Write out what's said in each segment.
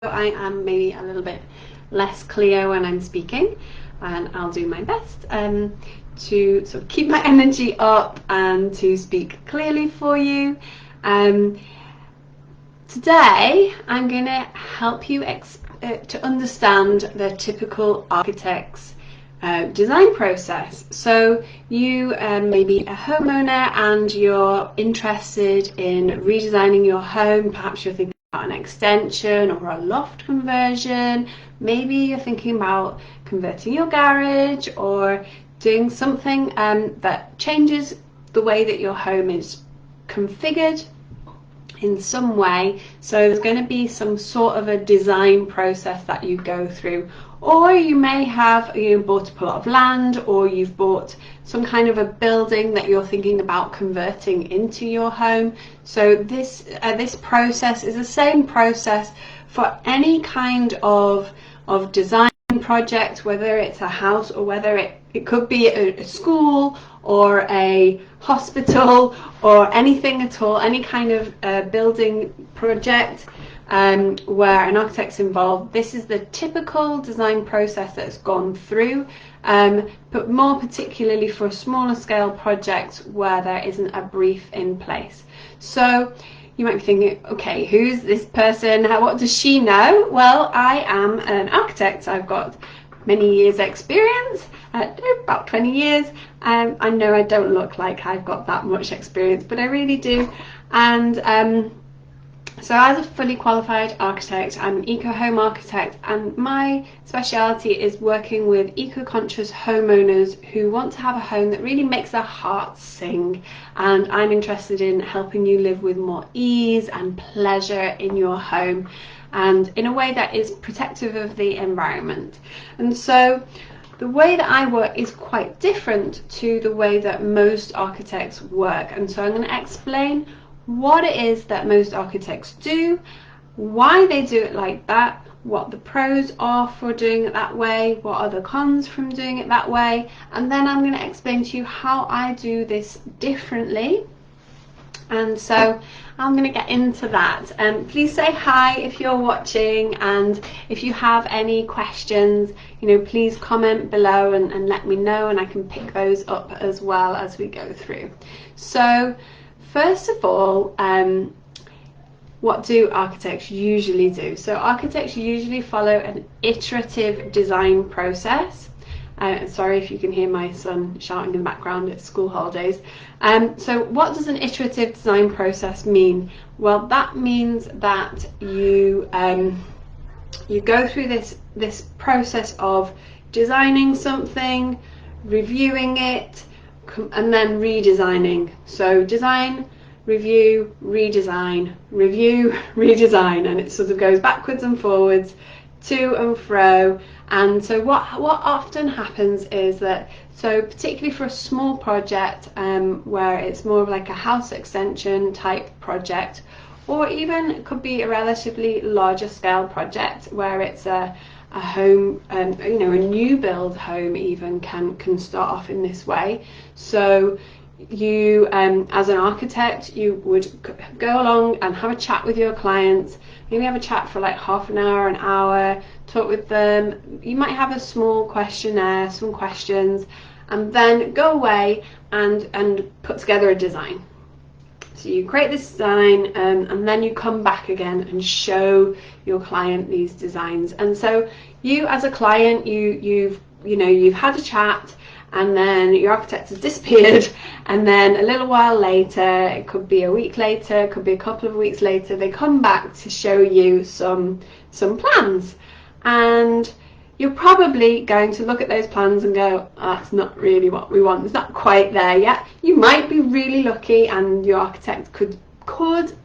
I am maybe a little bit less clear when I'm speaking, and I'll do my best to sort of keep my energy up and to speak clearly for you. Today I'm going to help you to understand the typical architect's design process. So you may be a homeowner and you're interested in redesigning your home. Perhaps you're thinking about an extension or a loft conversion. Maybe you're thinking about converting your garage or doing something that changes the way that your home is configured in some way. So there's going to be some sort of a design process that you go through, or you may have bought a plot of land, or you've bought some kind of a building that you're thinking about converting into your home. So this process is the same process for any kind of design project, whether it's a house or whether it could be a school or a hospital or anything at all, any kind of building project where an architect's involved. This is the typical design process that's gone through, but more particularly for a smaller scale project where there isn't a brief in place. So you might be thinking, okay, who's this person? What does she know? Well, I am an architect. I've got many years experience, about 20 years. I know I don't look like I've got that much experience, but I really do. And so as a fully qualified architect, I'm an eco-home architect, and my speciality is working with eco-conscious homeowners who want to have a home that really makes their hearts sing. And I'm interested in helping you live with more ease and pleasure in your home, and in a way that is protective of the environment. And so the way that I work is quite different to the way that most architects work. And so I'm going to explain what it is that most architects do, why they do it like that, what the pros are for doing it that way, what are the cons from doing it that way, and then I'm going to explain to you how I do this differently. And so I'm going to get into that. Please say hi if you're watching, and if you have any questions, please comment below and let me know, and I can pick those up as well as we go through. So first of all, what do architects usually do? So architects usually follow an iterative design process. Sorry if you can hear my son shouting in the background, it's school holidays. So what does an iterative design process mean? Well, that means that you go through this process of designing something, reviewing it, and then redesigning. So design, review, redesign, review, redesign, and it sort of goes backwards and forwards, to and fro. And so what often happens is that, so particularly for a small project where it's more of like a house extension type project, or even it could be a relatively larger scale project where it's a home, a new build home even can start off in this way. So you, as an architect, you would go along and have a chat with your clients, maybe have a chat for like half an hour, talk with them. You might have a small questionnaire, some questions, and then go away and put together a design. So you create this design, and then you come back again and show your client these designs. And so you, as a client, you've had a chat, and then your architect has disappeared, and then a little while later, it could be a week later, it could be a couple of weeks later, they come back to show you some plans, and you're probably going to look at those plans and go, oh, that's not really what we want, it's not quite there yet. You might be really lucky and your architect could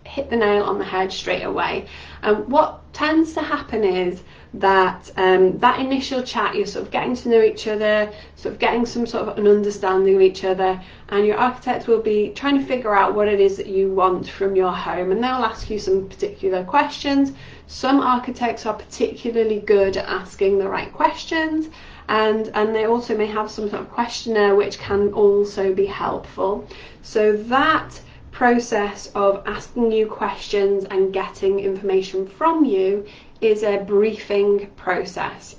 hit the nail on the head straight away. And what tends to happen is that that initial chat, you're sort of getting to know each other, sort of getting some sort of an understanding of each other, and your architect will be trying to figure out what it is that you want from your home, and they'll ask you some particular questions. Some architects are particularly good at asking the right questions, and they also may have some sort of questionnaire which can also be helpful. So that process of asking you questions and getting information from you is a briefing process.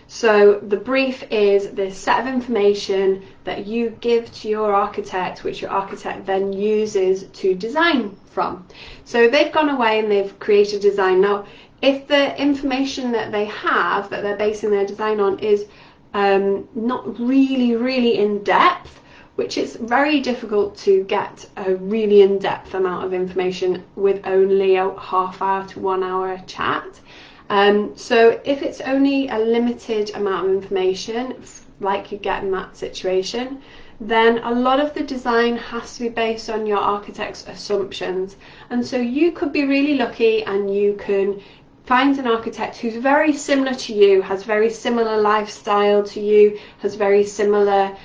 So the brief is the set of information that you give to your architect, which your architect then uses to design from. So they've gone away and they've created a design. Now, if the information that they have, that they're basing their design on, is not really in depth, which is very difficult to get a really in-depth amount of information with only a half-hour to 1 hour chat. So if it's only a limited amount of information, like you get in that situation, then a lot of the design has to be based on your architect's assumptions. And so you could be really lucky and you can find an architect who's very similar to you, has very similar lifestyle to you, has very similar,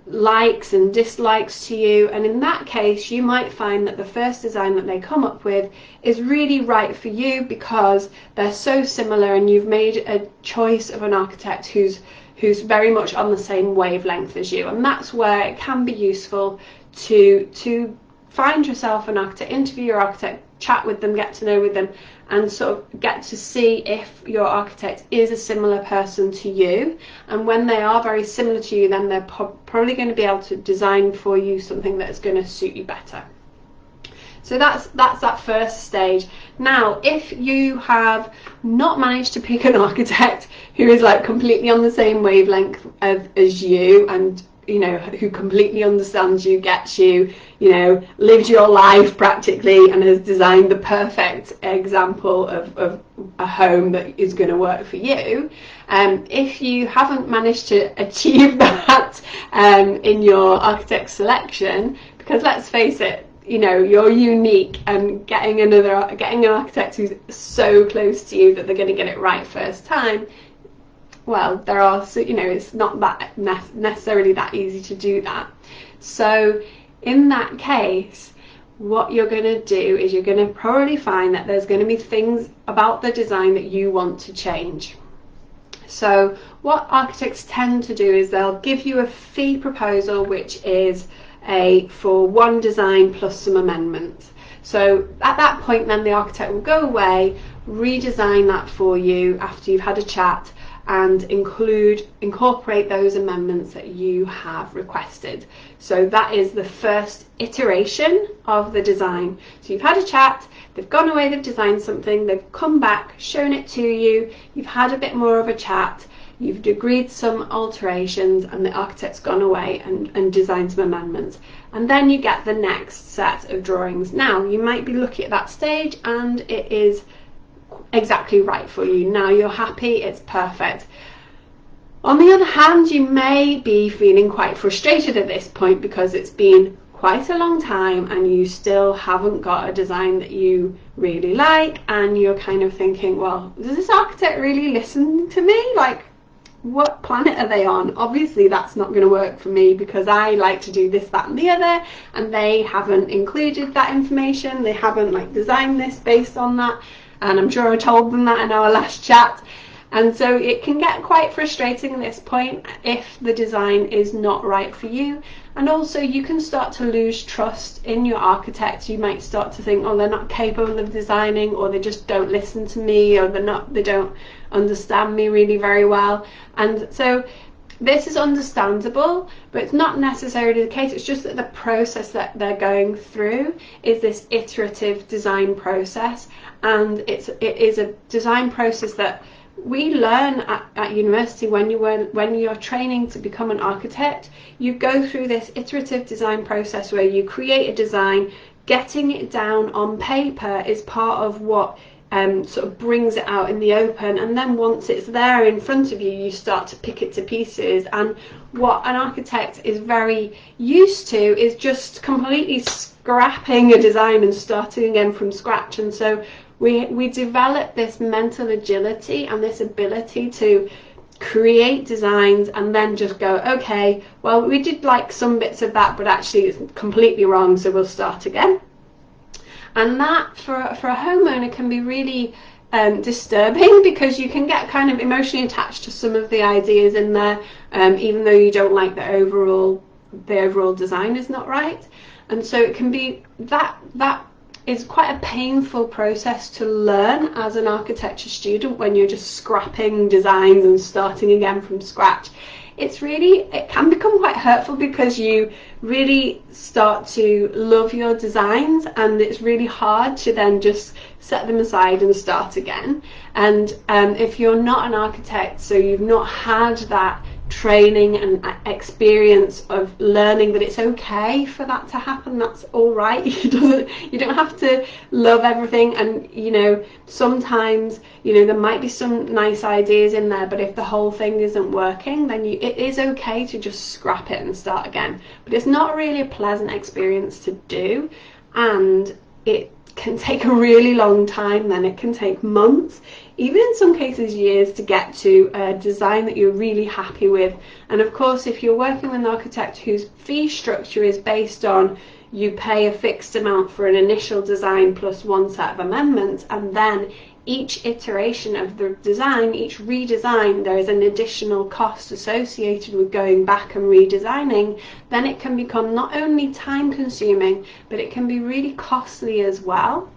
likes and dislikes to you, and in that case you might find that the first design that they come up with is really right for you because they're so similar and you've made a choice of an architect who's very much on the same wavelength as you. And that's where it can be useful to find yourself an architect, interview your architect, chat with them, get to know with them, and sort of get to see if your architect is a similar person to you. And when they are very similar to you, then they're probably going to be able to design for you something that's going to suit you better. So that's that first stage. Now, if you have not managed to pick an architect who is like completely on the same wavelength as you, and who completely understands you, gets you, lives your life practically, and has designed the perfect example of a home that is going to work for you. If you haven't managed to achieve that in your architect selection, because let's face it, you're unique, and getting an architect who's so close to you that they're going to get it right first time, well, there are, it's not that necessarily that easy to do that. So in that case, what you're going to do is you're going to probably find that there's going to be things about the design that you want to change. So what architects tend to do is they'll give you a fee proposal, which is for one design plus some amendments. So at that point then the architect will go away, redesign that for you after you've had a chat, and incorporate those amendments that you have requested. So that is the first iteration of the design. So you've had a chat, they've gone away, they've designed something, they've come back, shown it to you, you've had a bit more of a chat, you've agreed some alterations, and the architect's gone away and designed some amendments. And then you get the next set of drawings. Now, you might be looking at that stage and it is exactly right for you. Now you're happy, it's perfect. On the other hand, you may be feeling quite frustrated at this point because it's been quite a long time and you still haven't got a design that you really like, and you're kind of thinking, well, does this architect really listen to me? Like, what planet are they on? Obviously that's not going to work for me because I like to do this, that and the other, and they haven't included that information, they haven't designed this based on that. And I'm sure I told them that in our last chat. And so it can get quite frustrating at this point if the design is not right for you. And also you can start to lose trust in your architect. You might start to think, oh, they're not capable of designing, or they just don't listen to me, or they don't understand me really very well. And so this is understandable, but it's not necessarily the case. It's just that the process that they're going through is this iterative design process, and it is a design process that we learn at university when you're training to become an architect. You go through this iterative design process where you create a design. Getting it down on paper is part of what sort of brings it out in the open, and then once it's there in front of you, you start to pick it to pieces. And what an architect is very used to is just completely scrapping a design and starting again from scratch. And so we develop this mental agility and this ability to create designs and then just go, okay, well, we did like some bits of that, but actually it's completely wrong, so we'll start again. And that for a homeowner can be really disturbing, because you can get kind of emotionally attached to some of the ideas in there, even though you don't like the overall design is not right. And so it can be that is quite a painful process to learn as an architecture student when you're just scrapping designs and starting again from scratch. It can become quite hurtful because you really start to love your designs, and it's really hard to then just set them aside and start again. And if you're not an architect, so you've not had that training and experience of learning that it's okay for that to happen, that's all right. You don't have to love everything, and sometimes there might be some nice ideas in there, but if the whole thing isn't working, then it is okay to just scrap it and start again. But it's not really a pleasant experience to do, and it can take a really long time. Then it can take months, even in some cases years, to get to a design that you're really happy with. And of course, if you're working with an architect whose fee structure is based on you pay a fixed amount for an initial design plus one set of amendments, and then each iteration of the design, each redesign, there is an additional cost associated with going back and redesigning, then it can become not only time consuming, but it can be really costly as well.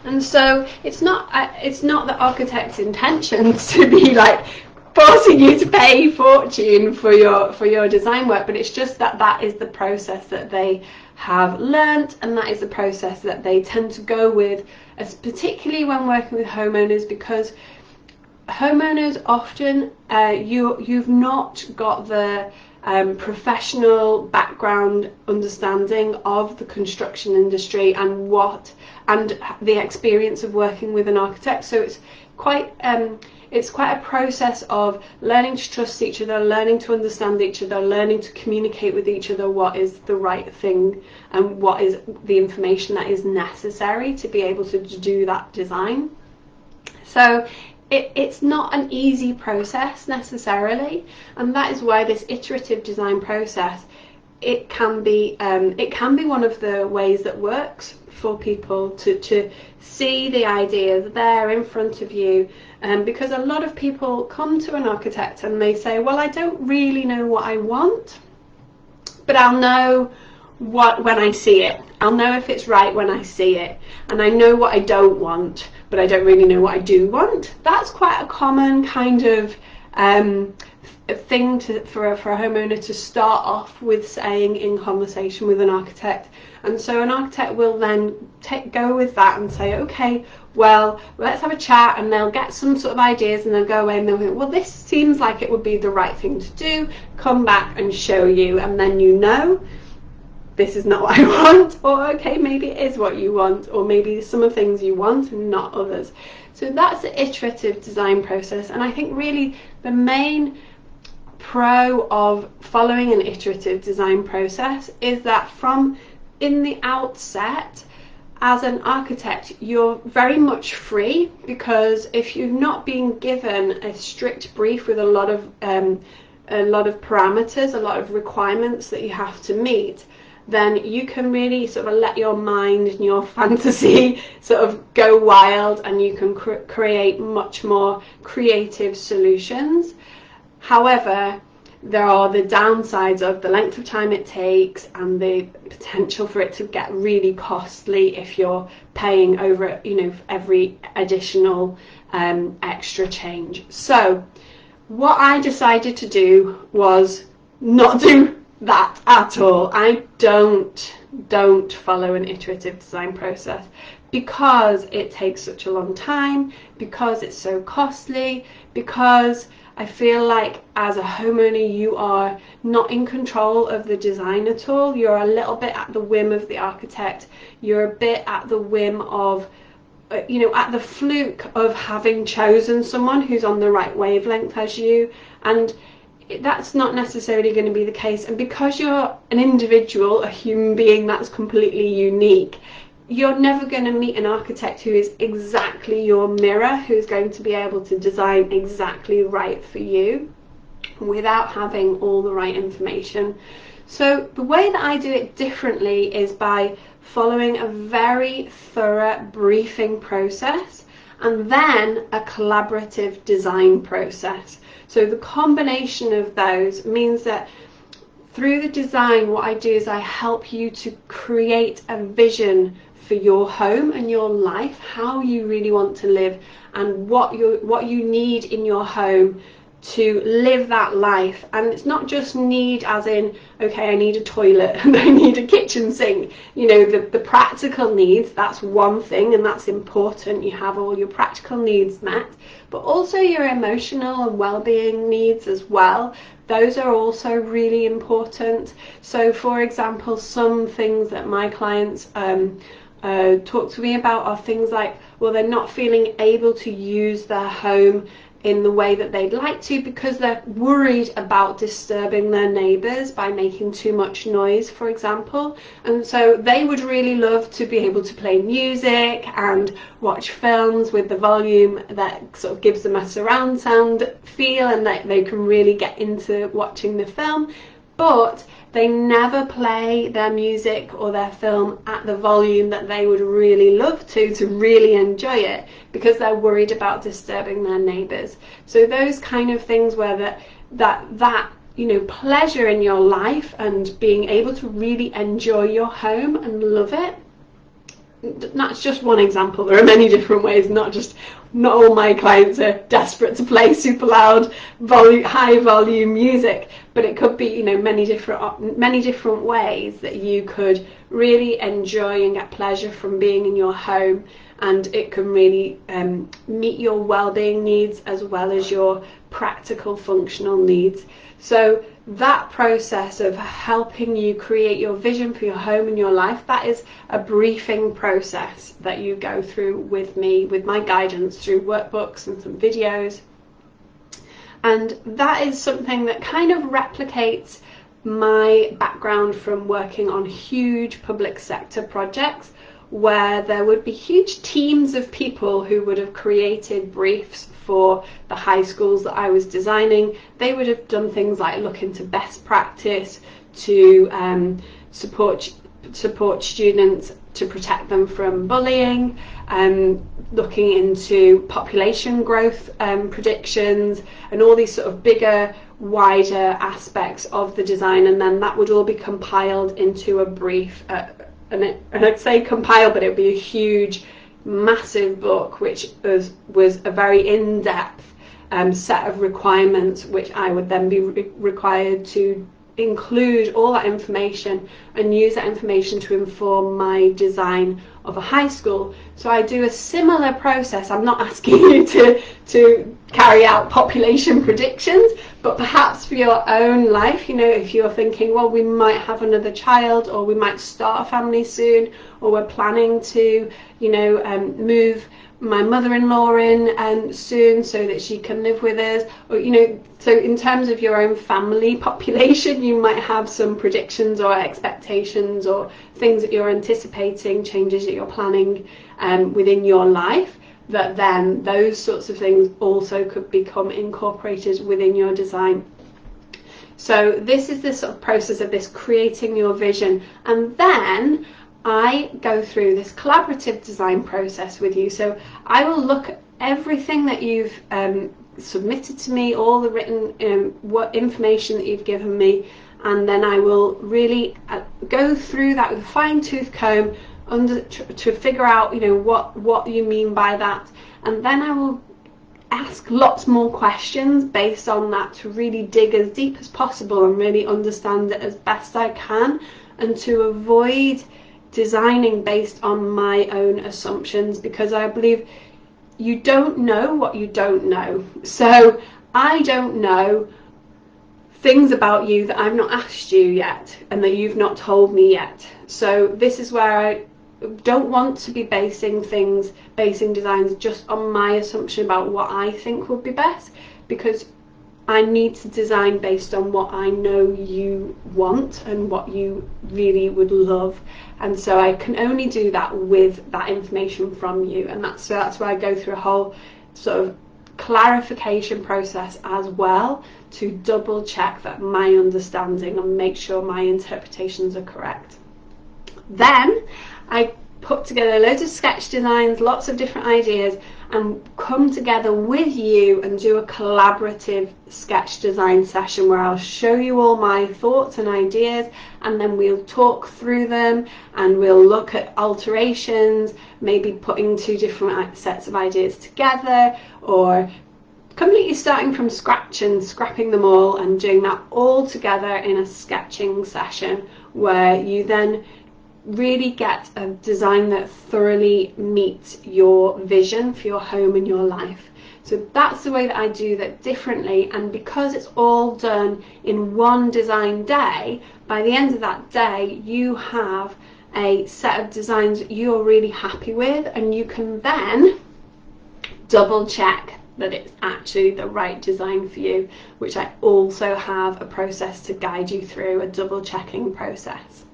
And so it's not the architect's intentions to be like forcing you to pay a fortune for your design work, but it's just that is the process that they have learnt, and that is the process that they tend to go with, particularly when working with homeowners, because homeowners often you've not got the professional background understanding of the construction industry and the experience of working with an architect. So it's quite a process of learning to trust each other, learning to understand each other, learning to communicate with each other what is the right thing and what is the information that is necessary to be able to do that design. So it's not an easy process necessarily, and that is why this iterative design process, it can be one of the ways that works for people to see the ideas there in front of you. Because a lot of people come to an architect and they say, well, I don't really know what I want, but I'll know when I see it. I'll know if it's right when I see it, and I know what I don't want, but I don't really know what I do want. That's quite a common kind of thing for a homeowner to start off with saying in conversation with an architect. And so an architect will then go with that and say, okay, well, let's have a chat, and they'll get some sort of ideas, and they'll go away and they'll think, well, this seems like it would be the right thing to do, come back and show you, and then this is not what I want, or okay, maybe it is what you want, or maybe some of the things you want and not others. So that's the iterative design process, and I think really the main pro of following an iterative design process is that from in the outset, as an architect, you're very much free, because if you've not been given a strict brief with a lot of parameters, a lot of requirements that you have to meet, then you can really sort of let your mind and your fantasy sort of go wild, and you can create much more creative solutions. However, there are the downsides of the length of time it takes and the potential for it to get really costly if you're paying over, every additional extra change. So what I decided to do was not do that at all. I don't follow an iterative design process because it takes such a long time, because it's so costly, because I feel like as a homeowner you are not in control of the design at all. You're a little bit at the whim of the architect. You're a bit at the whim of, at the fluke of having chosen someone who's on the right wavelength as you, and that's not necessarily going to be the case. And because you're an individual, a human being that's completely unique, you're never going to meet an architect who is exactly your mirror, who's going to be able to design exactly right for you without having all the right information. So the way that I do it differently is by following a very thorough briefing process and then a collaborative design process. So the combination of those means that through the design, what I do is I help you to create a vision for your home and your life, how you really want to live, and what you need in your home to live that life. And it's not just need as in, okay, I need a toilet and I need a kitchen sink. You know, the practical needs, that's one thing, and that's important. You have all your practical needs met, but also your emotional and well-being needs as well. Those are also really important. So for example, some things that my clients talk to me about are things like, well, they're not feeling able to use their home in the way that they'd like to because they're worried about disturbing their neighbours by making too much noise, for example. And so they would really love to be able to play music and watch films with the volume that sort of gives them a surround sound feel, and that they can really get into watching the film. But they never play their music or their film at the volume that they would really love to really enjoy it, because they're worried about disturbing their neighbours. So those kind of things where that you know, pleasure in your life and being able to really enjoy your home and love it. That's just one example. There are many different ways. Not all my clients are desperate to play super loud, high volume music, but it could be, you know, many different ways that you could really enjoy and get pleasure from being in your home, and it can really meet your well-being needs as well as your practical functional needs. So that process of helping you create your vision for your home and your life, that is a briefing process that you go through with me, with my guidance through workbooks and some videos. And that is something that kind of replicates my background from working on huge public sector projects, where there would be huge teams of people who would have created briefs for the high schools that I was designing. They would have done things like look into best practice to support students, to protect them from bullying, looking into population growth predictions, and all these sort of bigger, wider aspects of the design. And then that would all be compiled into a brief, and I'd say compiled, but it would be a huge, massive book, which was a very in-depth set of requirements, which I would then be required to include all that information and use that information to inform my design of a high school. So I do a similar process. I'm not asking you to carry out population predictions, but perhaps for your own life, you know, if you're thinking, well, we might have another child, or we might start a family soon, or we're planning to, you know, move my mother-in-law in soon so that she can live with us, or, you know, so in terms of your own family population, you might have some predictions or expectations or things that you're anticipating, changes that you're planning within your life, that then those sorts of things also could become incorporated within your design. So this is the sort of process of this creating your vision, and then I go through this collaborative design process with you. So I will look at everything that you've submitted to me, all the written what information that you've given me, and then I will really go through that with a fine-tooth comb to figure out, you know, what you mean by that, and then I will ask lots more questions based on that to really dig as deep as possible and really understand it as best I can, and to avoid designing based on my own assumptions, because I believe you don't know what you don't know. So I don't know things about you that I've not asked you yet and that you've not told me yet. So this is where I don't want to be basing designs just on my assumption about what I think would be best, because I need to design based on what I know you want and what you really would love. And so I can only do that with that information from you, and that's why I go through a whole sort of clarification process as well, to double check that my understanding and make sure my interpretations are correct. Then I put together loads of sketch designs, lots of different ideas, and come together with you and do a collaborative sketch design session where I'll show you all my thoughts and ideas, and then we'll talk through them and we'll look at alterations, maybe putting two different sets of ideas together, or completely starting from scratch and scrapping them all and doing that all together in a sketching session where you then really get a design that thoroughly meets your vision for your home and your life. So that's the way that I do that differently, and because it's all done in one design day, by the end of that day you have a set of designs that you're really happy with, and you can then double check that it's actually the right design for you, which I also have a process to guide you through, a double checking process.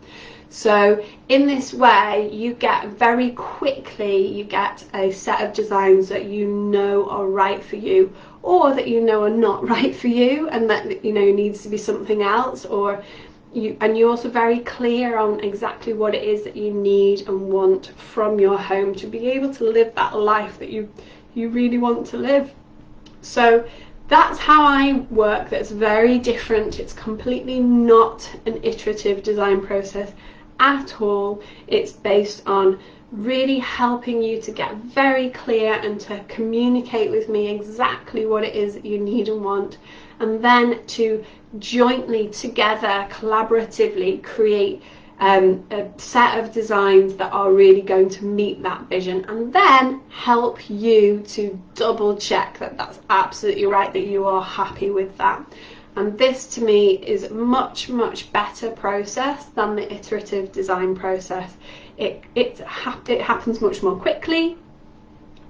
So in this way you get very quickly, you get a set of designs that you know are right for you, or that you know are not right for you and that you know needs to be something else, or you're also very clear on exactly what it is that you need and want from your home to be able to live that life that you really want to live. So that's how I work. That's very different. It's completely not an iterative design process at all. It's based on really helping you to get very clear and to communicate with me exactly what it is that you need and want, and then to jointly together collaboratively create a set of designs that are really going to meet that vision, and then help you to double check that that's absolutely right, that you are happy with that. And this to me is a much better process than the iterative design process. It happens much more quickly.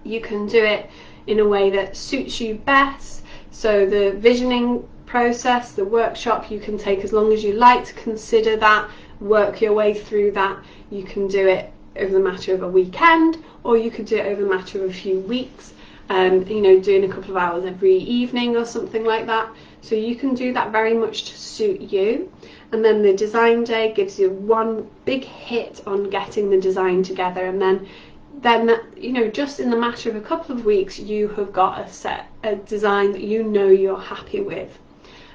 You can do it in a way that suits you best. So the visioning process, the workshop, you can take as long as you like to consider that, work your way through that. You can do it over the matter of a weekend, or you could do it over the matter of a few weeks, you know, doing a couple of hours every evening or something like that. So you can do that very much to suit you. And then the design day gives you one big hit on getting the design together, and then you know, just in the matter of a couple of weeks you have got a design that you know you're happy with.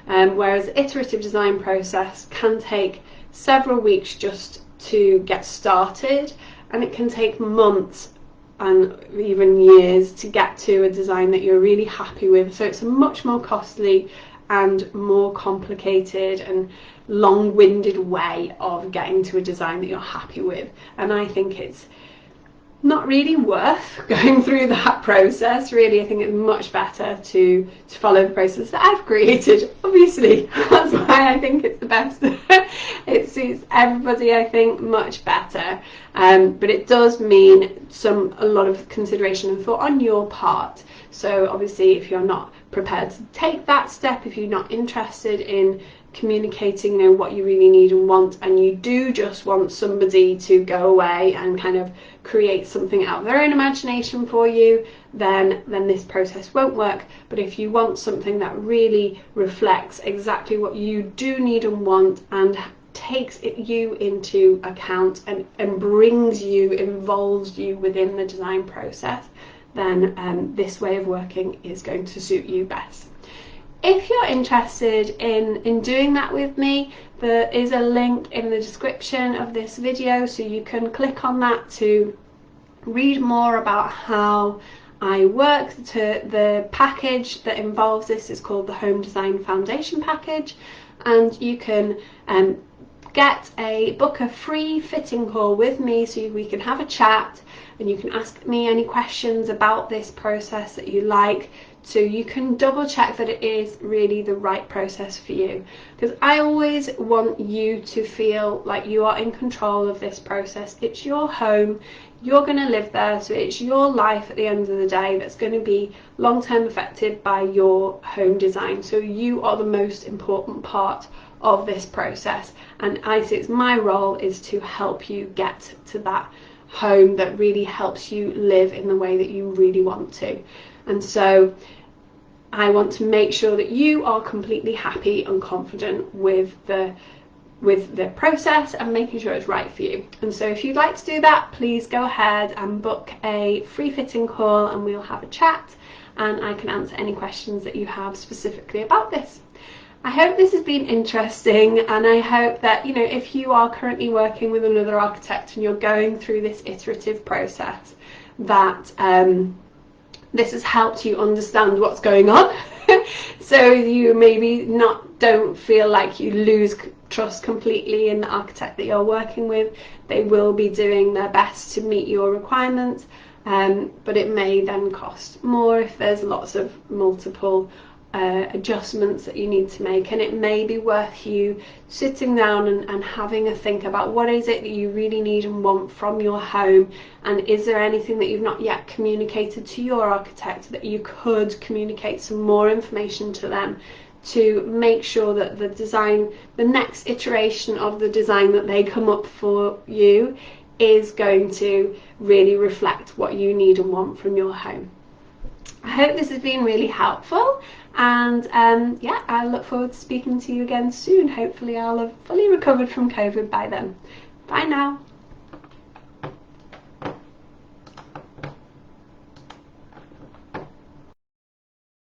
Whereas the iterative design process can take several weeks just to get started, and it can take months and even years to get to a design that you're really happy with. So it's a much more costly and more complicated and long-winded way of getting to a design that you're happy with, and I think it's not really worth going through that process. Really, I think it's much better to follow the process that I've created. Obviously, that's why I think it's the best. It suits everybody, I think, much better. But it does mean a lot of consideration and thought on your part. So obviously, if you're not prepared to take that step, if you're not interested in communicating, you know, what you really need and want, and you do just want somebody to go away and kind of create something out of their own imagination for you, then this process won't work. But if you want something that really reflects exactly what you do need and want, and takes you into account and involves you within the design process, then this way of working is going to suit you best. If you're interested in doing that with me, there is a link in the description of this video, so you can click on that to read more about how I work. The package that involves this is called the Home Design Foundation Package, and you can book a free fitting call with me so we can have a chat, and you can ask me any questions about this process that you like, so you can double check that it is really the right process for you. Because I always want you to feel like you are in control of this process. It's your home, you're going to live there, so it's your life at the end of the day that's going to be long-term affected by your home design. So you are the most important part of this process, and I see it's my role is to help you get to that home that really helps you live in the way that you really want to. And so I want to make sure that you are completely happy and confident with the with the process and making sure it's right for you. And so if you'd like to do that, please go ahead and book a free fitting call and we'll have a chat and I can answer any questions that you have specifically about this. I hope this has been interesting, and I hope that, if you are currently working with another architect and you're going through this iterative process, that this has helped you understand what's going on. So you maybe don't feel like you lose trust completely in the architect that you're working with. They will be doing their best to meet your requirements, but it may then cost more if there's lots of multiple adjustments that you need to make, and it may be worth you sitting down and having a think about what is it that you really need and want from your home, and is there anything that you've not yet communicated to your architect that you could communicate some more information to them to make sure that the next iteration of the design that they come up for you is going to really reflect what you need and want from your home. I hope this has been really helpful, and I look forward to speaking to you again soon. Hopefully I'll have fully recovered from COVID by then. Bye now.